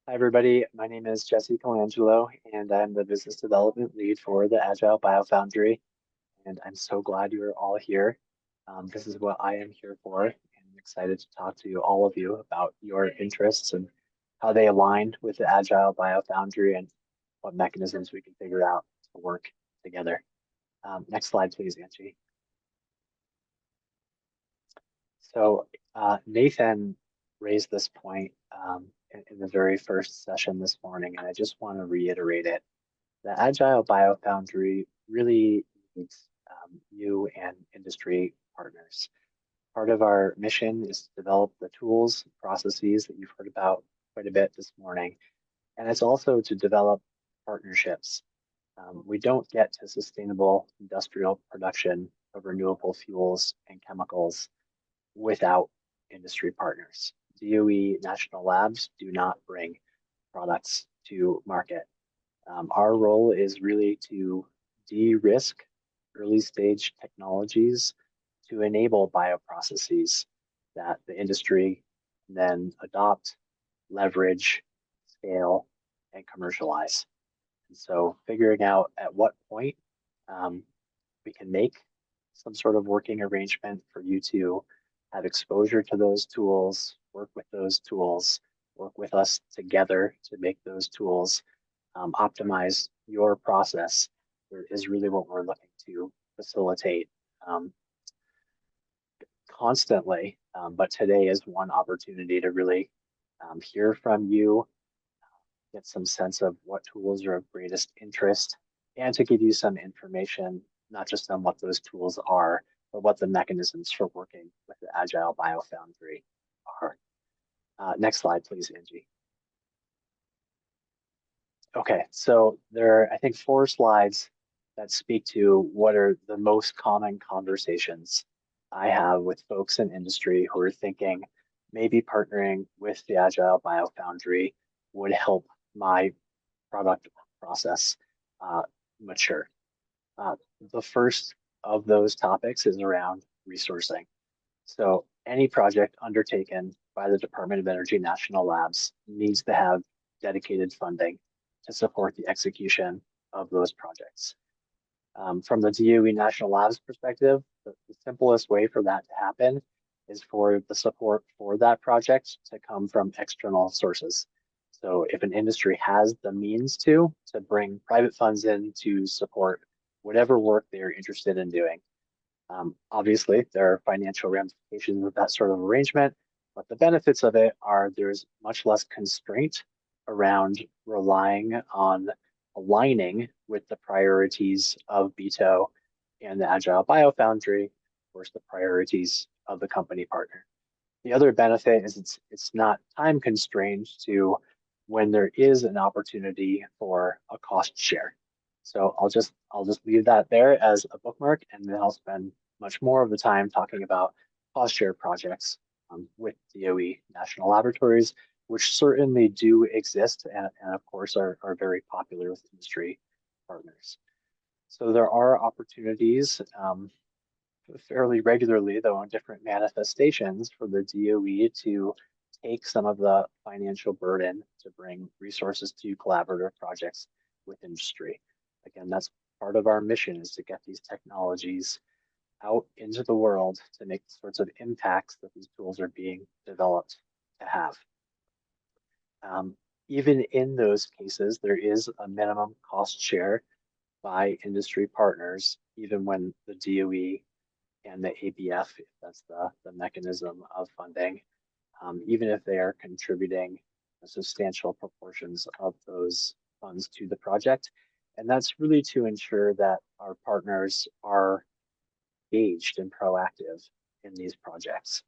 Hi, everybody. My name is Jesse Colangelo, and I'm the business development lead for the Agile BioFoundry. And I'm so glad you're all here. This is what I am here for, and I'm excited to talk to all of you about your interests and how they align with the Agile BioFoundry and what mechanisms we can figure out to work together. Next slide, please, Angie. So Nathan raised this point in the very first session this morning, and I just want to reiterate it. The Agile BioFoundry really needs you and industry partners. Part of our mission is to develop the tools, processes that you've heard about quite a bit this morning, and it's also to develop partnerships. We don't get to sustainable industrial production of renewable fuels and chemicals without industry partners. DOE national labs do not bring products to market. Our role is really to de-risk early stage technologies to enable bioprocesses that the industry then adopt, leverage, scale, and commercialize. And so figuring out at what point we can make some sort of working arrangement for you to have exposure to those tools, work with those tools, work with us together to make those tools, optimize your process is really what we're looking to facilitate constantly. But today is one opportunity to really hear from you, get some sense of what tools are of greatest interest, and to give you some information, not just on what those tools are, but what the mechanisms for working with the Agile BioFoundry are. Next slide, please, Angie. Okay, so there are, I think, 4 slides that speak to what are the most common conversations I have with folks in industry who are thinking maybe partnering with the Agile BioFoundry would help my product process mature. The first of those topics is around resourcing. So any project undertaken by the Department of Energy National Labs needs to have dedicated funding to support the execution of those projects. From the DOE National Labs perspective, the simplest way for that to happen is for the support for that project to come from external sources. So if an industry has the means to bring private funds in to support whatever work they're interested in doing. Obviously, there are financial ramifications of that sort of arrangement, but the benefits of it are there's much less constraint around relying on aligning with the priorities of BITO and the Agile BioFoundry, of course, the priorities of the company partner. The other benefit is it's not time constrained to when there is an opportunity for a cost share. So I'll just leave that there as a bookmark, and then I'll spend much more of the time talking about cost share projects with DOE national laboratories, which certainly do exist and of course are very popular with industry partners. So there are opportunities fairly regularly, though, in different manifestations for the DOE to take some of the financial burden to bring resources to collaborative projects with industry. Again, that's part of our mission, is to get these technologies out into the world to make the sorts of impacts that these tools are being developed to have. Even in those cases, there is a minimum cost share by industry partners, even when the DOE and the ABF, if that's the mechanism of funding, even if they are contributing substantial proportions of those funds to the project. And that's really to ensure that our partners are engaged and proactive in these projects.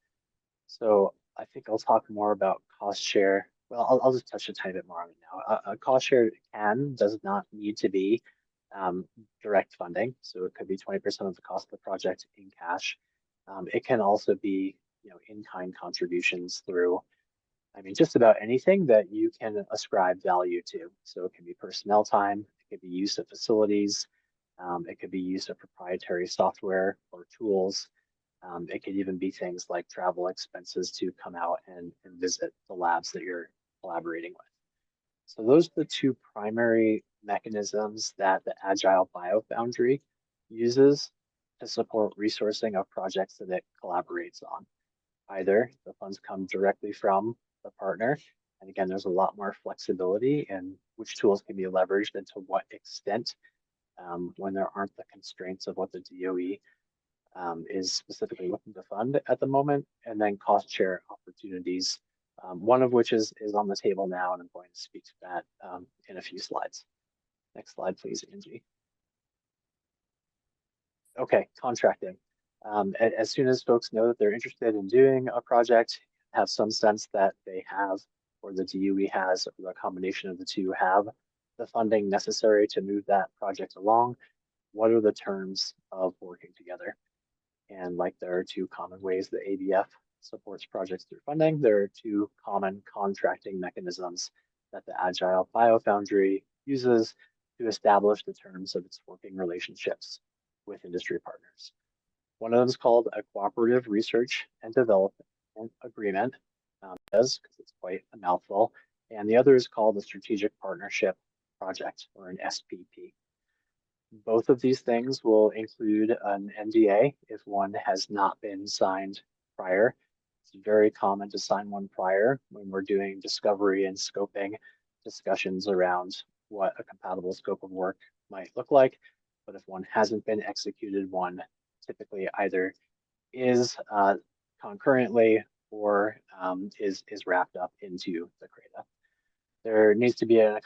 So I think I'll talk more about cost share. Well, I'll just touch a tiny bit more on it now. A cost share does not need to be direct funding. So it could be 20% of the cost of the project in cash. It can also be, in-kind contributions through, just about anything that you can ascribe value to. So it can be personnel time, it could be use of facilities, it could be use of proprietary software or tools. It could even be things like travel expenses to come out and visit the labs that you're collaborating with. So those are the two primary mechanisms that the Agile BioFoundry uses to support resourcing of projects that it collaborates on. Either the funds come directly from the partner, and again, there's a lot more flexibility in which tools can be leveraged and to what extent when there aren't the constraints of what the DOE is specifically looking to fund at the moment, and then cost share opportunities, one of which is on the table now, and I'm going to speak to that in a few slides. Next slide, please, Angie. Okay, contracting. As soon as folks know that they're interested in doing a project, have some sense that they have, or the DOE has, or the combination of the two have the funding necessary to move that project along, what are the terms of working together? And like there are two common ways the ABF supports projects through funding, there are two common contracting mechanisms that the Agile BioFoundry uses to establish the terms of its working relationships with industry partners. One of them is called a cooperative research and development agreement, because it's quite a mouthful, and the other is called a strategic partnership project, or an SPP. Both of these things will include an NDA if one has not been signed prior. It's very common to sign one prior when we're doing discovery and scoping discussions around what a compatible scope of work might look like. But if one hasn't been executed, one typically either is concurrently or is wrapped up into the CRADA. There needs to be an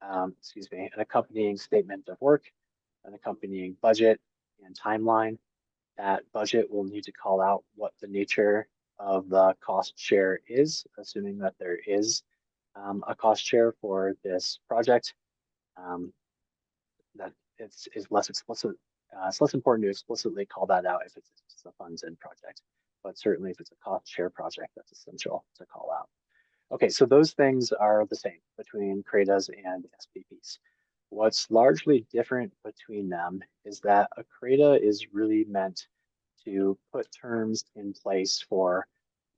an accompanying statement of work, an accompanying budget and timeline. That budget will need to call out what the nature of the cost share is, assuming that there is a cost share for this project. That is less explicit. It's less important to explicitly call that out if it's just a funds in project, but certainly if it's a cost share project, that's essential to call out. Okay, so those things are the same between CRADAs and SPPs. What's largely different between them is that a CRADA is really meant to put terms in place for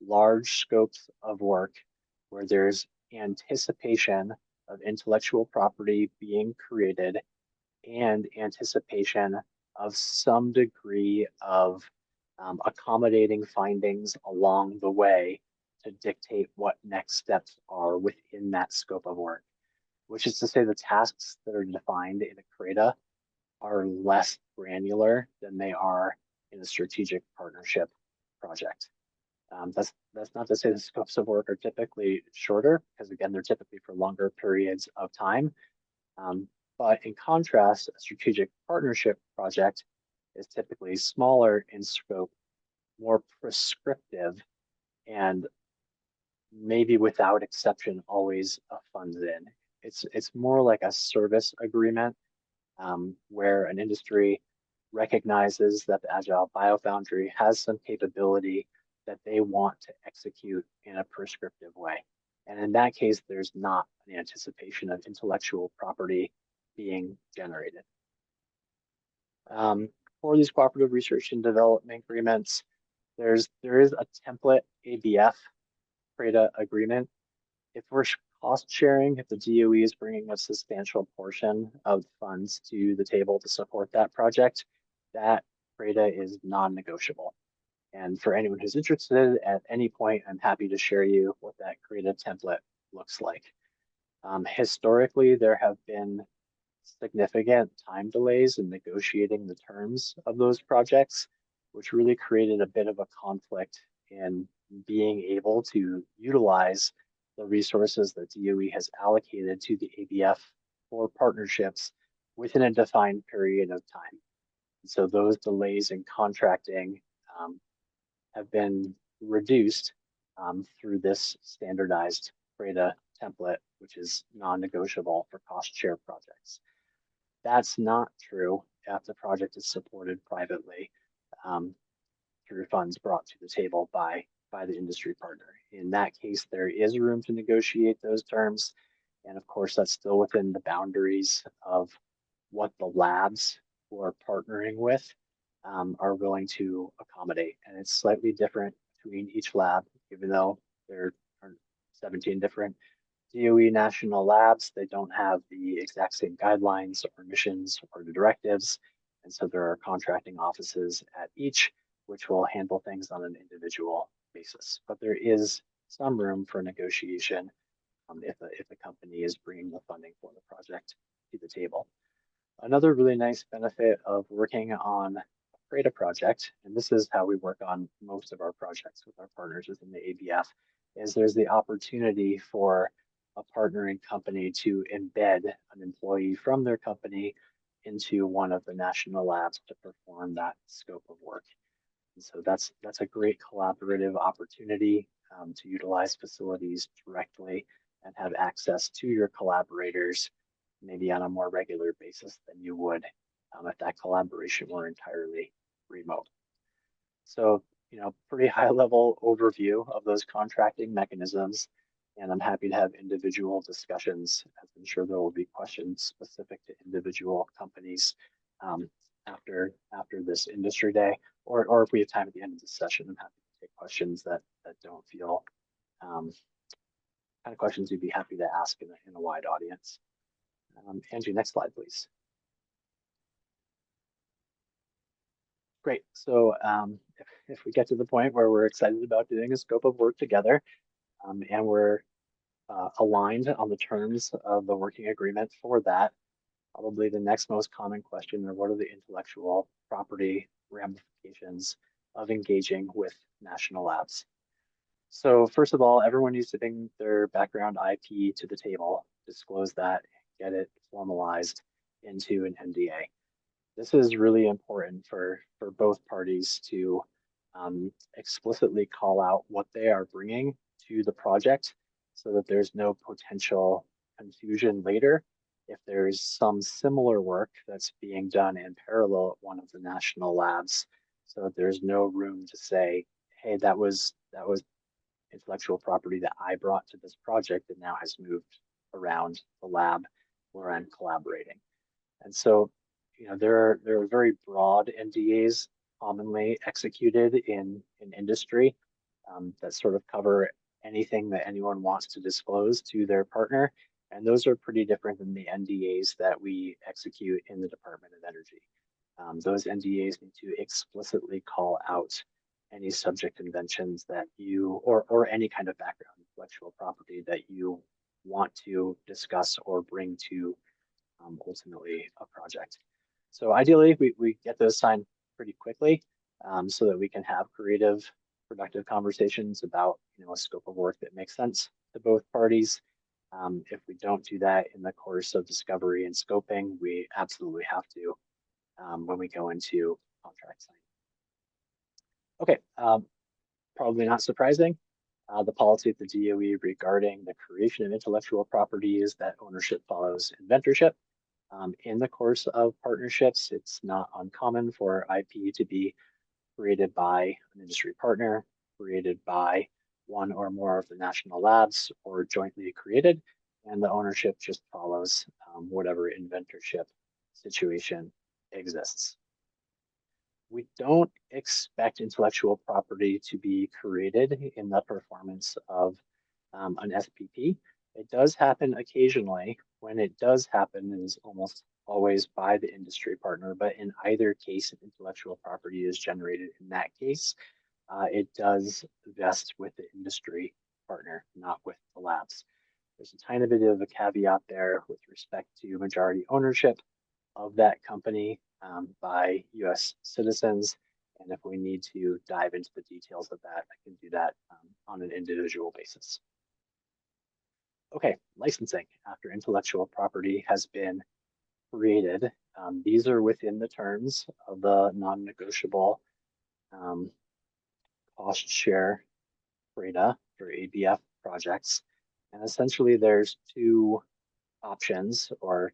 large scopes of work where there's anticipation of intellectual property being created and anticipation of some degree of accommodating findings along the way to dictate what next steps are within that scope of work, which is to say the tasks that are defined in a CRADA are less granular than they are in a strategic partnership project. That's not to say the scopes of work are typically shorter, because again, they're typically for longer periods of time. But in contrast, a strategic partnership project is typically smaller in scope, more prescriptive, and maybe without exception always a funds in. It's more like a service agreement where an industry recognizes that the Agile BioFoundry has some capability that they want to execute in a prescriptive way. And in that case, there's not an anticipation of intellectual property being generated. For these cooperative research and development agreements, there is a template ABF CRADA agreement. If we're cost sharing, if the DOE is bringing a substantial portion of funds to the table to support that project, that CRADA is non-negotiable. And for anyone who's interested at any point, I'm happy to share you what that CRADA template looks like. Historically, there have been significant time delays in negotiating the terms of those projects, which really created a bit of a conflict in being able to utilize the resources that DOE has allocated to the ABF for partnerships within a defined period of time. And so those delays in contracting have been reduced through this standardized CRADA template, which is non-negotiable for cost share projects. That's not true if the project is supported privately through funds brought to the table by the industry partner. In that case, there is room to negotiate those terms. And of course, that's still within the boundaries of what the labs who are partnering with are willing to accommodate. And it's slightly different between each lab, even though there are 17 different DOE national labs, they don't have the exact same guidelines or missions or the directives. And so there are contracting offices at each, which will handle things on an individual basis. But there is some room for negotiation if a company is bringing the funding for the project to the table. Another really nice benefit of working on a CRADA project, and this is how we work on most of our projects with our partners within the ABF, is there's the opportunity for a partnering company to embed an employee from their company into one of the national labs to perform that scope of work. And so that's a great collaborative opportunity to utilize facilities directly and have access to your collaborators maybe on a more regular basis than you would if that collaboration were entirely remote. So, pretty high level overview of those contracting mechanisms. And I'm happy to have individual discussions, as I'm sure there will be questions specific to individual companies after this industry day, or if we have time at the end of the session, I'm happy to take questions that don't feel kind of questions you'd be happy to ask in a wide audience. Angie, next slide, please. Great. So if we get to the point where we're excited about doing a scope of work together and we're aligned on the terms of the working agreement for that, probably the next most common question are what are the intellectual property ramifications of engaging with national labs? So first of all, everyone needs to bring their background IP to the table, disclose that, get it formalized into an NDA. This is really important for both parties to explicitly call out what they are bringing to the project so that there's no potential confusion later if there's some similar work that's being done in parallel at one of the national labs, so that there's no room to say, hey, that was intellectual property that I brought to this project that now has moved around the lab where I'm collaborating. And so, there are very broad NDAs commonly executed in industry that sort of cover anything that anyone wants to disclose to their partner. And those are pretty different than the NDAs that we execute in the Department of Energy. Those NDAs need to explicitly call out any subject inventions that you, or any kind of background intellectual property that you want to discuss or bring to ultimately a project. So ideally, we get those signed pretty quickly so that we can have creative, productive conversations about a scope of work that makes sense to both parties. If we don't do that in the course of discovery and scoping, we absolutely have to when we go into contract signing. Okay, probably not surprising. The policy at the DOE regarding the creation of intellectual property is that ownership follows inventorship. In the course of partnerships, it's not uncommon for IP to be created by an industry partner, created by one or more of the national labs, or jointly created, and the ownership just follows whatever inventorship situation exists. We don't expect intellectual property to be created in the performance of an SPP. It does happen occasionally. When it does happen, it is almost always by the industry partner, but in either case, if intellectual property is generated in that case, it does vest with the industry partner, not with the labs. There's a tiny bit of a caveat there with respect to majority ownership of that company by US citizens. And if we need to dive into the details of that, I can do that on an individual basis. Okay, licensing after intellectual property has been created. These are within the terms of the non-negotiable cost share CRADA for ABF projects. And essentially there's two options or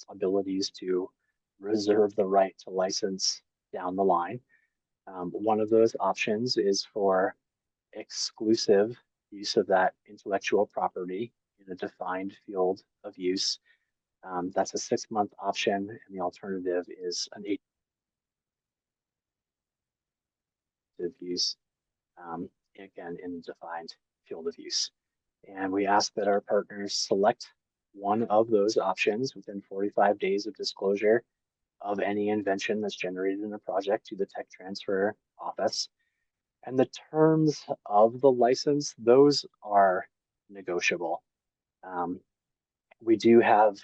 abilities to reserve the right to license down the line. One of those options is for exclusive use of that intellectual property in a defined field of use. That's a 6-month option, and the alternative is an 8-month use, again, in a defined field of use. And we ask that our partners select one of those options within 45 days of disclosure of any invention that's generated in a project to the tech transfer office. And the terms of the license, those are negotiable. Um, we do have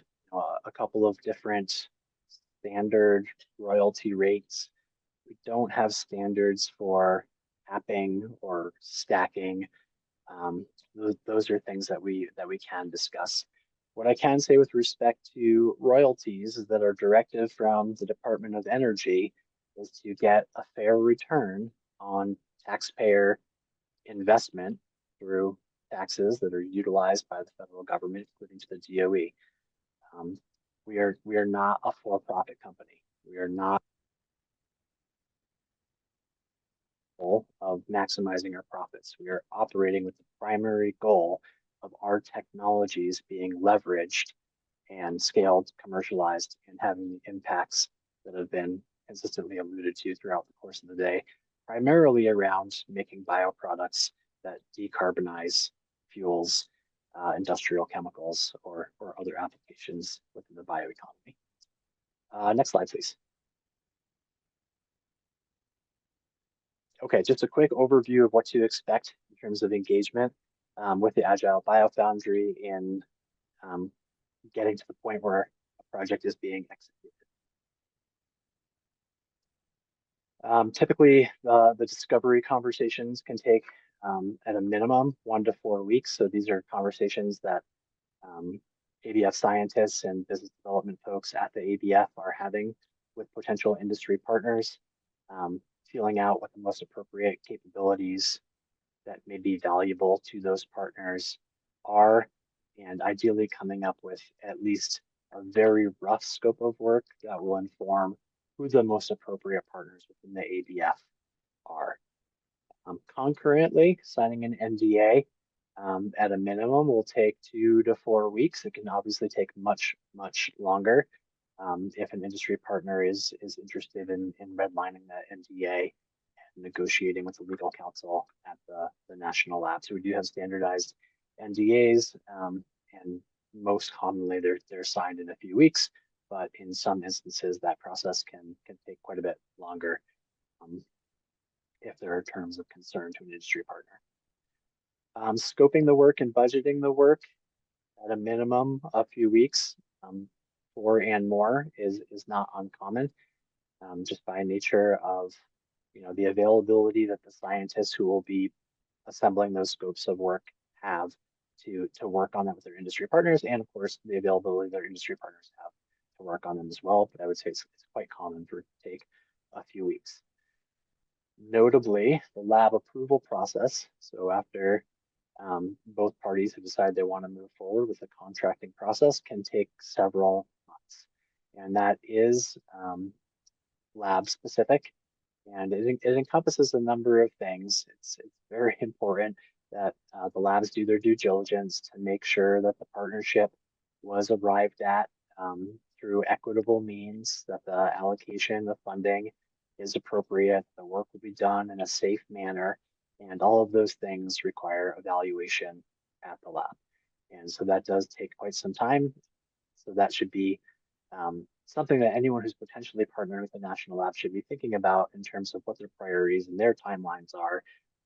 a couple of different standard royalty rates. We don't have standards for capping or stacking. Those are things that we can discuss. What I can say with respect to royalties is that our directive from the Department of Energy is to get a fair return on taxpayer investment through taxes that are utilized by the federal government, including to the DOE. We are not a for-profit company. We are not goal of maximizing our profits. We are operating with the primary goal of our technologies being leveraged and scaled, commercialized, and having the impacts that have been consistently alluded to throughout the course of the day, primarily around making bioproducts that decarbonize fuels, industrial chemicals, or other applications within the bioeconomy. Next slide, please. Okay, just a quick overview of what to expect in terms of engagement with the Agile BioFoundry in getting to the point where a project is being executed. Typically, the discovery conversations can take at a minimum 1 to 4 weeks. So these are conversations that ABF scientists and business development folks at the ABF are having with potential industry partners, feeling out what the most appropriate capabilities that may be valuable to those partners are, and ideally coming up with at least a very rough scope of work that will inform who the most appropriate partners within the ABF are. Concurrently, signing an NDA at a minimum will take 2 to 4 weeks. It can obviously take much, much longer if an industry partner is interested in redlining that NDA and negotiating with the legal counsel at the national lab. So we do have standardized NDAs, and most commonly they're signed in a few weeks, but in some instances that process can take quite a bit longer if there are terms of concern to an industry partner. Scoping the work and budgeting the work at a minimum a few weeks, 4 and more is not uncommon, just by nature of the availability that the scientists who will be assembling those scopes of work have to work on that with their industry partners, and of course the availability their industry partners have to work on them as well. But I would say it's quite common for it to take a few weeks. Notably, the lab approval process. So after both parties have decided they want to move forward with the contracting process, can take several months, and that is lab specific, and it encompasses a number of things. It's very important that the labs do their due diligence to make sure that the partnership was arrived at through equitable means, that the allocation of funding is appropriate, the work will be done in a safe manner, and all of those things require evaluation at the lab. And so that does take quite some time. So that should be something that anyone who's potentially partnering with a national lab should be thinking about in terms of what their priorities and their timelines are.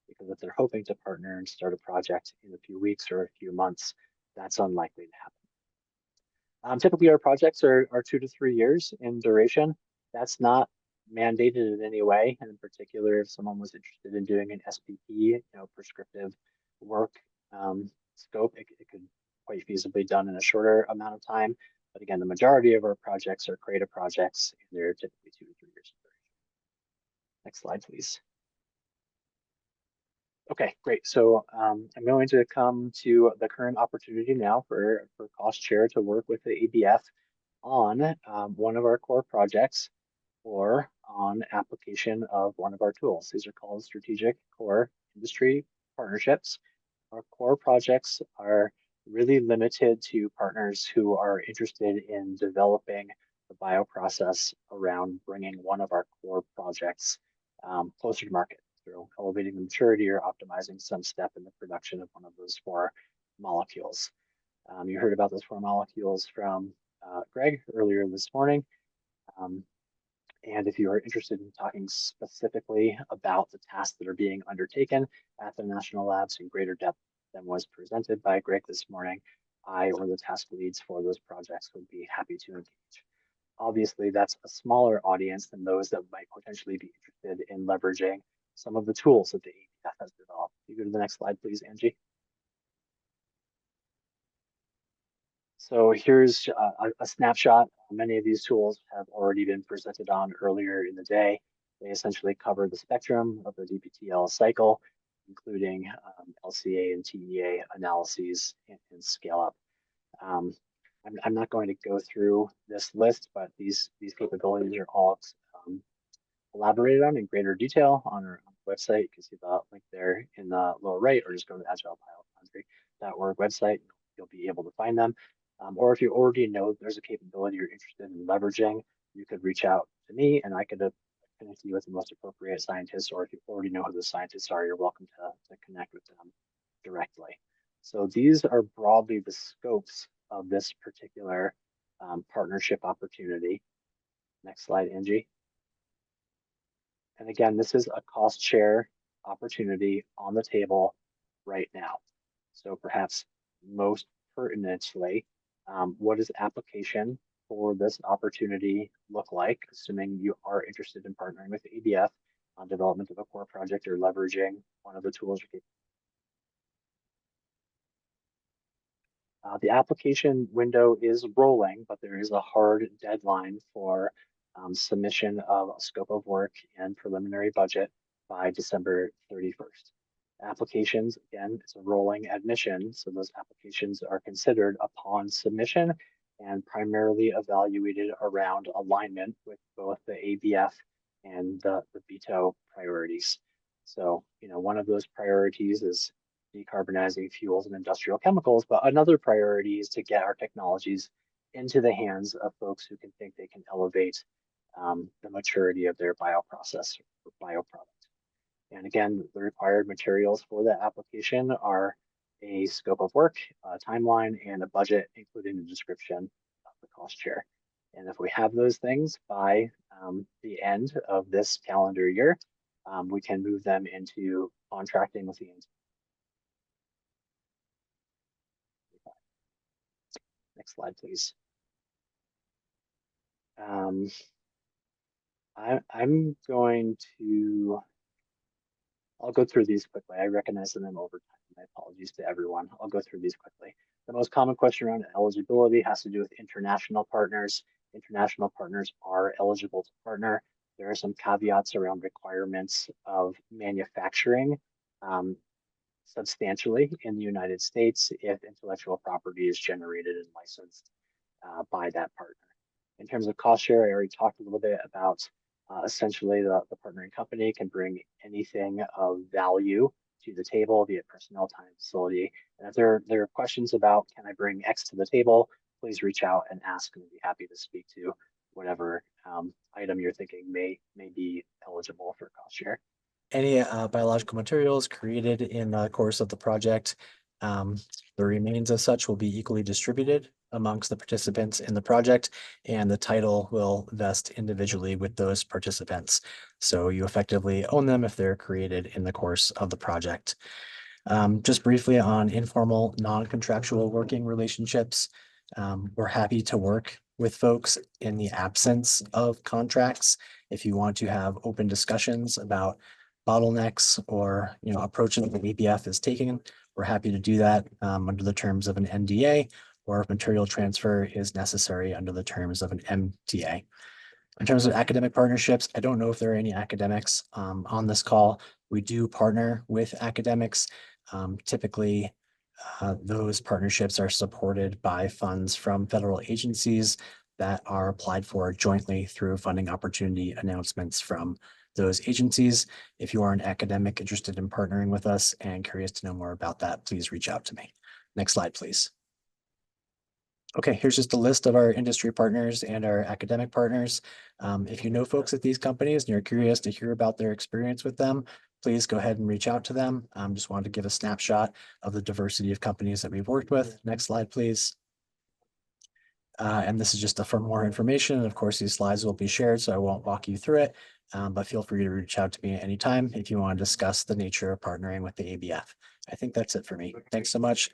Because if they're hoping to partner and start a project in a few weeks or a few months, that's unlikely to happen. Typically, our projects are 2 to 3 years in duration. That's not mandated in any way. And in particular, if someone was interested in doing an SPP, prescriptive work scope, it could quite feasibly done in a shorter amount of time. But again, the majority of our projects are creative projects, and they're typically 2 to 3 years in duration. Next slide, please. Okay, great. So I'm going to come to the current opportunity now for Cost Share to work with the ABF on one of our core projects or on application of one of our tools. These are called strategic core industry partnerships. Our core projects are really limited to partners who are interested in developing the bioprocess around bringing one of our core projects closer to market through elevating the maturity or optimizing some step in the production of one of those 4 molecules. You heard about those 4 molecules from Greg earlier this morning. And if you are interested in talking specifically about the tasks that are being undertaken at the national labs in greater depth than was presented by Greg this morning, I or the task leads for those projects would be happy to engage. Obviously, that's a smaller audience than those that might potentially be interested in leveraging some of the tools that the ABF has developed. Can you go to the next slide, please, Angie? So here's a snapshot. Many of these tools have already been presented on earlier in the day. They essentially cover the spectrum of the DPTL cycle, including LCA and TEA analyses and scale up. I'm not going to go through this list, but these capabilities are all elaborated on in greater detail on our website. You can see the link there in the lower right, or just go to the agileBioFoundry.org website. You'll be able to find them. Or if you already know there's a capability you're interested in leveraging, you could reach out to me and I could connect you with the most appropriate scientists, or if you already know who the scientists are, you're welcome to connect with them directly. So these are broadly the scopes of this particular partnership opportunity. Next slide, Angie. And again, this is a cost share opportunity on the table right now. So perhaps most pertinently, what does application for this opportunity look like, assuming you are interested in partnering with ABF on development of a core project or leveraging one of the tools? The application window is rolling, but there is a hard deadline for submission of a scope of work and preliminary budget by December 31st. Applications, again, it's a rolling admission, so those applications are considered upon submission and primarily evaluated around alignment with both the ABF and the BITO priorities. So, one of those priorities is decarbonizing fuels and industrial chemicals, but another priority is to get our technologies into the hands of folks who can think they can elevate the maturity of their bioprocess or bioproduct. And again, the required materials for the application are a scope of work, a timeline, and a budget, including the description of the cost share. And if we have those things by the end of this calendar year, we can move them into contracting with the Next slide, please. I'm going to, I'll go through these quickly. I recognize that I'm over time. My apologies to everyone. I'll go through these quickly. The most common question around eligibility has to do with international partners. International partners are eligible to partner. There are some caveats around requirements of manufacturing substantially in the United States if intellectual property is generated and licensed by that partner. In terms of cost share, I already talked a little bit about essentially the partnering company can bring anything of value to the table, be it personnel, time, facility. And if there are questions about can I bring X to the table, please reach out and ask, and I'd be happy to speak to whatever item you're thinking may be eligible for cost share. Any biological materials created in the course of the project, the remains of such will be equally distributed amongst the participants in the project, and the title will vest individually with those participants. So you effectively own them if they're created in the course of the project. Just briefly on informal, non-contractual working relationships, we're happy to work with folks in the absence of contracts. If you want to have open discussions about bottlenecks or approaches that ABF is taking, we're happy to do that under the terms of an NDA, or if material transfer is necessary under the terms of an MTA. In terms of academic partnerships, I don't know if there are any academics on this call. We do partner with academics. Typically, those partnerships are supported by funds from federal agencies that are applied for jointly through funding opportunity announcements from those agencies. If you are an academic interested in partnering with us and curious to know more about that, please reach out to me. Next slide, please. Okay, here's just a list of our industry partners and our academic partners. If you know folks at these companies and you're curious to hear about their experience with them, please go ahead and reach out to them. Just wanted to give a snapshot of the diversity of companies that we've worked with. Next slide, please. And this is just for more information. Of course, these slides will be shared, so I won't walk you through it. But feel free to reach out to me at any time if you want to discuss the nature of partnering with the ABF. I think that's it for me. Thanks so much.